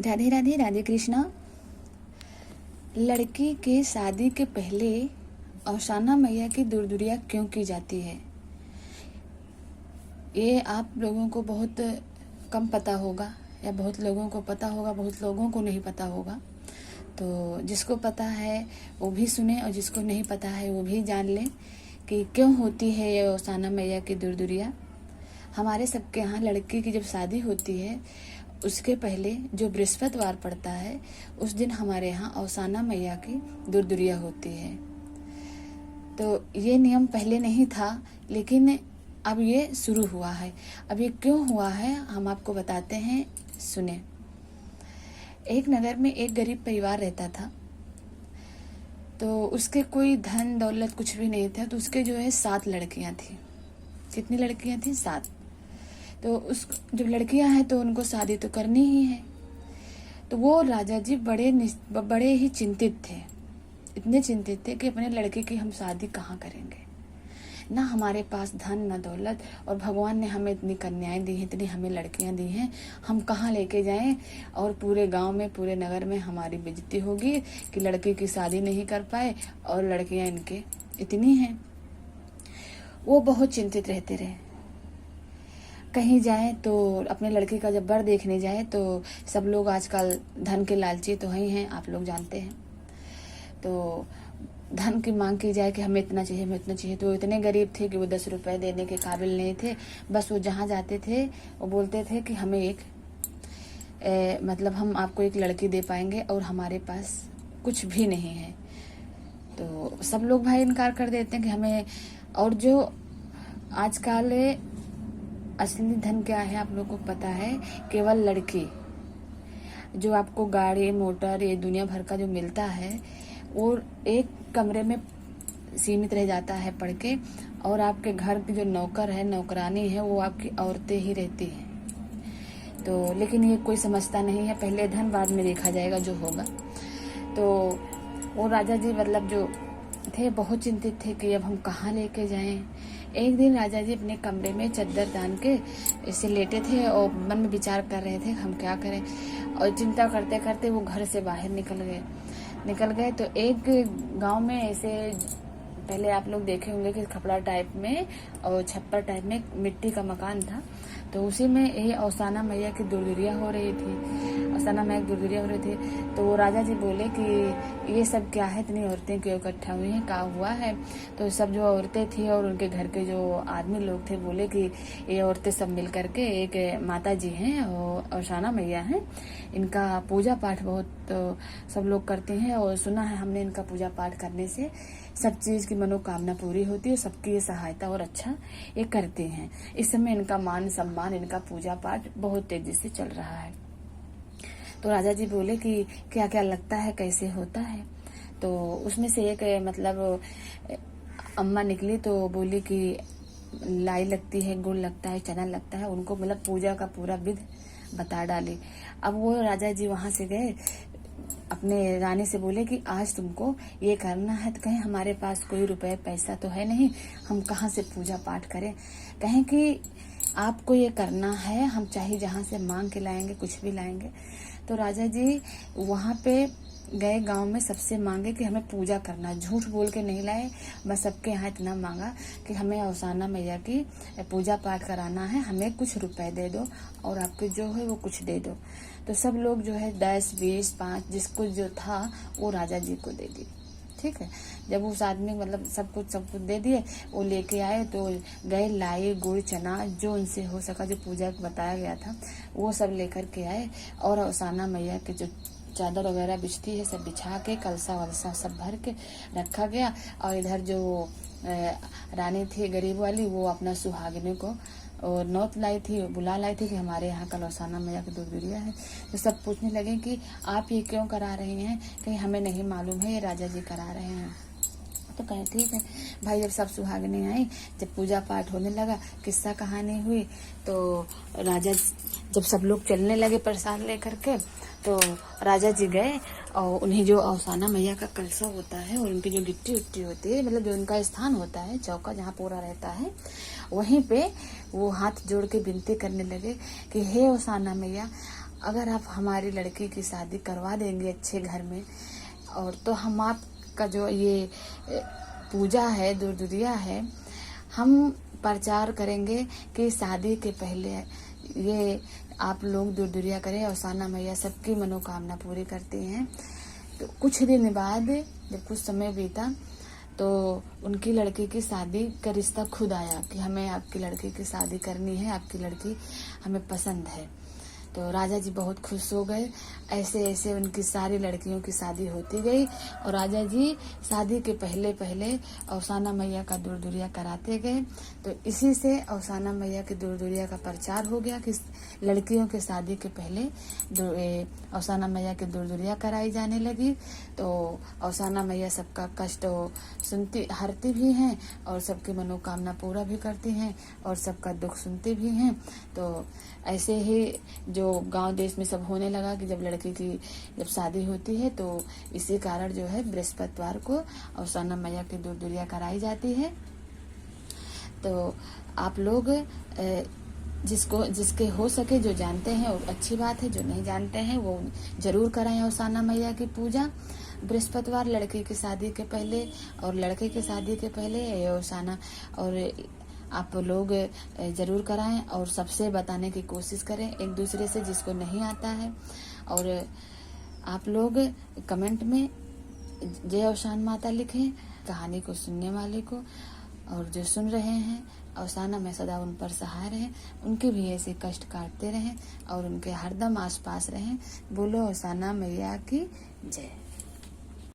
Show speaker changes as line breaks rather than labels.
राधे राधे, राधे कृष्णा। लड़की के शादी के पहले औसाना मैया की दूरदुरिया क्यों की जाती है, ये आप लोगों को बहुत कम पता होगा, या बहुत लोगों को पता होगा, बहुत लोगों को नहीं पता होगा। तो जिसको पता है वो भी सुने, और जिसको नहीं पता है वो भी जान ले कि क्यों होती है ये औसाना मैया की दूरदुरिया। हमारे सबके यहाँ लड़की की जब शादी होती है उसके पहले जो बृहस्पतिवार पड़ता है उस दिन हमारे यहाँ औसाना मैया की दूरदुरिया होती है। तो ये नियम पहले नहीं था, लेकिन अब ये शुरू हुआ है। अब ये क्यों हुआ है हम आपको बताते हैं, सुने। एक नगर में एक गरीब परिवार रहता था। तो उसके कोई धन दौलत कुछ भी नहीं था। तो उसके जो है 7 लड़कियां थी। कितनी लड़कियां थी? 7। तो उस जब लड़कियां हैं तो उनको शादी तो करनी ही है। तो वो राजा जी बड़े ही चिंतित थे। इतने चिंतित थे कि अपने लड़के की हम शादी कहाँ करेंगे। ना हमारे पास धन ना दौलत, और भगवान ने हमें इतनी कन्याएं दी हैं, इतनी हमें लड़कियां दी हैं, हम कहाँ लेके जाएं। और पूरे गांव में, पूरे नगर में हमारी बेइज्जती होगी कि लड़के की शादी नहीं कर पाए और लड़कियां इनके इतनी हैं। वो बहुत चिंतित रहते रहे। कहीं जाए तो अपने लड़के का जब बर देखने जाए तो सब लोग आजकल धन के लालची तो ही हैं, आप लोग जानते हैं। तो धन की मांग की जाए कि हमें इतना चाहिए, हमें इतना चाहिए। तो वो इतने गरीब थे कि वो 10 रुपए देने के काबिल नहीं थे। बस वो जहाँ जाते थे वो बोलते थे कि हमें एक मतलब हम आपको एक लड़की दे पाएंगे और हमारे पास कुछ भी नहीं है। तो सब लोग भाई इनकार कर देते हैं कि हमें। और जो आजकल असली धन क्या है आप लोगों को पता है, केवल लड़की। जो आपको गाड़ी मोटर ये दुनिया भर का जो मिलता है वो एक कमरे में सीमित रह जाता है पढ़ के, और आपके घर की जो नौकर है, नौकरानी है, वो आपकी औरतें ही रहती हैं। तो लेकिन ये कोई समझता नहीं है, पहले धन बाद में देखा जाएगा जो होगा। तो वो राजा जी मतलब जो थे बहुत चिंतित थे कि अब हम कहाँ लेके जाएं। एक दिन राजा जी अपने कमरे में चद्दर तान के ऐसे लेटे थे और मन में विचार कर रहे थे हम क्या करें। और चिंता करते करते वो घर से बाहर निकल गए। तो एक गांव में ऐसे पहले आप लोग देखे होंगे कि खपड़ा टाइप में और छप्पर टाइप में मिट्टी का मकान था। तो उसी में ये औसाना मैया की दूरदुरिया हो रही थी। औसाना मैया की दूरदुरिया हो रही थी। तो वो राजा जी बोले कि ये सब क्या है, इतनी औरतें क्यों इकट्ठा हुई हैं, क्या हुआ है। तो सब जो औरतें थी और उनके घर के जो आदमी लोग थे बोले कि ये औरतें सब मिल करके एक माता जी हैं और औसाना मैया हैं, इनका पूजा पाठ बहुत सब लोग करते हैं। और सुना है हमने इनका पूजा पाठ करने से सब चीज की मनोकामना पूरी होती है, सबकी ये सहायता और अच्छा ये करते हैं। इस समय इनका मान सम्मान, इनका पूजा पाठ बहुत तेजी से चल रहा है। तो राजा जी बोले कि क्या क्या लगता है, कैसे होता है। तो उसमें से एक मतलब अम्मा निकली तो बोली कि लाई लगती है, गुड़ लगता है, चना लगता है। उनको मतलब पूजा का पूरा विध बता डाली। अब वो राजा जी वहां से गए, अपने रानी से बोले कि आज तुमको ये करना है। तो कहें हमारे पास कोई रुपए पैसा तो है नहीं, हम कहाँ से पूजा पाठ करें। कहें कि आपको ये करना है, हम चाहे जहाँ से मांग के लाएंगे, कुछ भी लाएंगे। तो राजा जी वहां पे गए, गांव में सबसे मांगे कि हमें पूजा करना, झूठ बोल के नहीं लाए। बस सबके यहाँ इतना मांगा कि हमें औसाना मैया की पूजा पाठ कराना है, हमें कुछ रुपए दे दो और आपके जो है वो कुछ दे दो। तो सब लोग जो है 10, 20, 5 जिसको जो था वो राजा जी को दे दी। ठीक है। जब उस आदमी मतलब सब कुछ दे दिए, वो लेके आए तो गए, लाए गुड़ चना जो उनसे हो सका, जो पूजा बताया गया था वो सब लेकर के आए। और औसाना मैया के जो चादर वगैरह बिछती है सब बिछा के, कलसा वलसा सब भर के रखा गया। और इधर जो रानी थी गरीब वाली, वो अपना सुहागिनी को और नौत लाई थी, बुला लाई थी कि हमारे यहाँ कल औसाना मैया की दूरदुरिया है। तो सब पूछने लगे कि आप ये क्यों करा रही हैं, कहीं हमें नहीं मालूम है, ये राजा जी करा रहे हैं। तो कहे ठीक है भाई। जब सब सुहागिनी आई, जब पूजा पाठ होने लगा, किस्सा कहानी हुई, तो राजा जब सब लोग चलने लगे प्रसाद लेकर के, तो राजा जी गए और उन्हें जो औसाना मैया का कलसा होता है और उनकी जो गिट्टी उट्टी होती है, मतलब जो उनका स्थान होता है, चौका जहाँ पूरा रहता है, वहीं पे वो हाथ जोड़ के विनती करने लगे कि हे औसाना मैया, अगर आप हमारी लड़की की शादी करवा देंगे अच्छे घर में, और तो हम आपका जो ये पूजा है, दुर्दुरिया है, हम प्रचार करेंगे कि शादी के पहले ये आप लोग दुर्दुरिया करें। और साना मैया सबकी मनोकामना पूरी करती हैं। तो कुछ दिन बाद जब कुछ समय बीता तो उनकी लड़की की शादी का रिश्ता खुद आया कि हमें आपकी लड़की की शादी करनी है, आपकी लड़की हमें पसंद है। तो राजा जी बहुत खुश हो गए। ऐसे ऐसे उनकी सारी लड़कियों की शादी होती गई और राजा जी शादी के पहले पहले अवसाना मैया का दुर्दुरिया कराते गए। तो इसी से अवसाना मैया के दुर्दुरिया का प्रचार हो गया कि लड़कियों के शादी के पहले अवसाना मैया के दुर्दुरिया कराई जाने लगी। तो अवसाना मैया सबका कष्ट सुनती हरती भी हैं और सबकी मनोकामना पूरा भी करती हैं और सबका दुख सुनती भी हैं। तो ऐसे ही जो गांव देश में सब होने लगा कि जब लड़की की जब शादी होती है तो इसी कारण जो है बृहस्पतिवार को अवसाना मैया की दुर्दुरिया कराई जाती है। तो आप लोग जिसके हो सके, जो जानते हैं वो अच्छी बात है, जो नहीं जानते हैं वो जरूर कराएं अवसाना मैया की पूजा बृहस्पतिवार, लड़की की शादी के पहले और लड़के की शादी के पहले अवसाना। और आप लोग जरूर कराएं और सबसे बताने की कोशिश करें एक दूसरे से जिसको नहीं आता है। और आप लोग कमेंट में जय अवसान माता लिखें कहानी को सुनने वाले को, और जो सुन रहे हैं अवसाना में सदा उन पर सहाय रहें, उनके भी ऐसे कष्ट काटते रहें और उनके हरदम आसपास रहें। बोलो अवसाना मैया की जय।